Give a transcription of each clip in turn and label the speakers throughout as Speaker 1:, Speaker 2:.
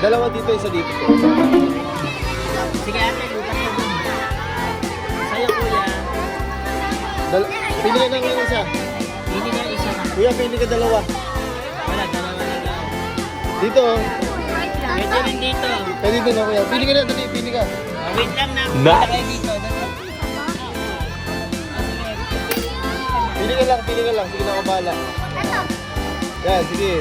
Speaker 1: Dalawa dito, isa dito.
Speaker 2: Sige ate, lutas ka dun. Sa'yo kuya.
Speaker 1: Pili ka ng isa.
Speaker 2: Pili ka isa na.
Speaker 1: Kuya, pili ka dalawa.
Speaker 2: Wala, dalawa na lang.
Speaker 1: Dito, oh.
Speaker 2: Pwede rin dito.
Speaker 1: Pwede dito na, kuya. Pili ka na, dali, pili ka.
Speaker 2: Wait lang na.
Speaker 3: Nice.
Speaker 2: Kayo dito.
Speaker 1: Pili ka lang, pili ka lang. Sige na ako bahala. Yan, sige.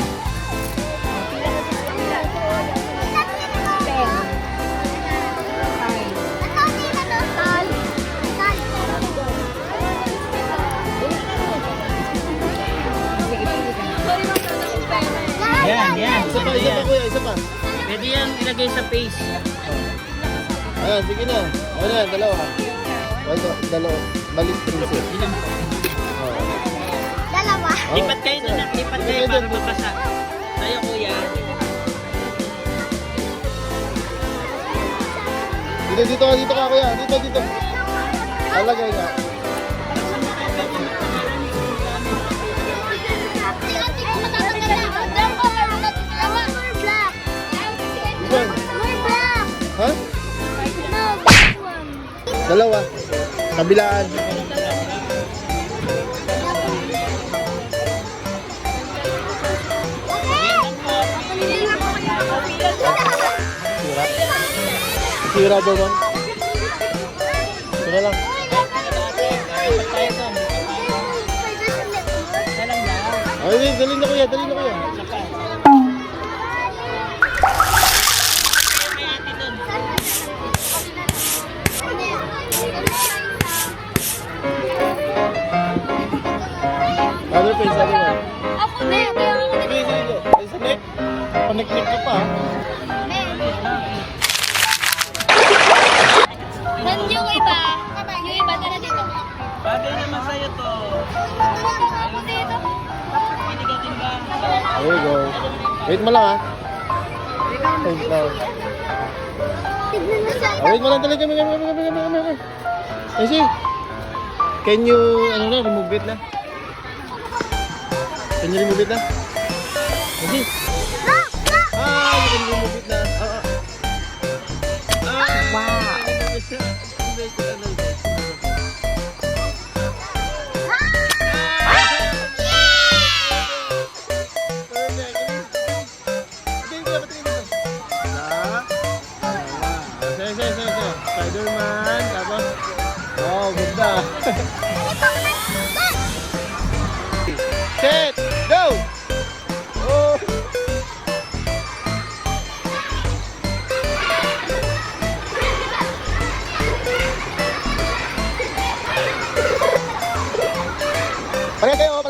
Speaker 2: Yan, yan.
Speaker 1: Isa pa, kuya, isa pa.
Speaker 2: Pwede yan ilagay sa face.
Speaker 1: Ayan, sige na. Ano yan, dalawa. Dalawa. Balik princess.
Speaker 2: Ilang?
Speaker 1: Oo. Oh.
Speaker 2: Lipat kayo dun na. Lipat kayo para mapasa. Sa'yo kuya.
Speaker 1: Dito ka, kuya. Dito. Talagay nga. Ha? Dalawa. Kabilaan. Sira daw man. Sira lang.
Speaker 2: Lipat tayo dun. Isa lang na.
Speaker 1: Ay, dali na kuya.
Speaker 2: Kayo kay ate dun.
Speaker 1: Ano pa isa rin?
Speaker 4: Ako na, kaya ako na.
Speaker 1: Sige. Ay, sa neck. Panik-nik ka pa.
Speaker 4: Yung iba, tara dito.
Speaker 2: Bagay naman sa'yo to.
Speaker 4: Ako dito.
Speaker 2: Pili ka din ba?
Speaker 1: There you go. Wait mo lang ha. Wait lang.
Speaker 4: Tignan mo sa
Speaker 1: Wait mo lang talaga. Ay, see. Can you, remove it na? Can you remove it na? Ay, see. Ah, you can remove it na.
Speaker 2: Wow.
Speaker 1: Spider-Man, tapos oh, ganda. Set, go! Oh. Pareha kayo.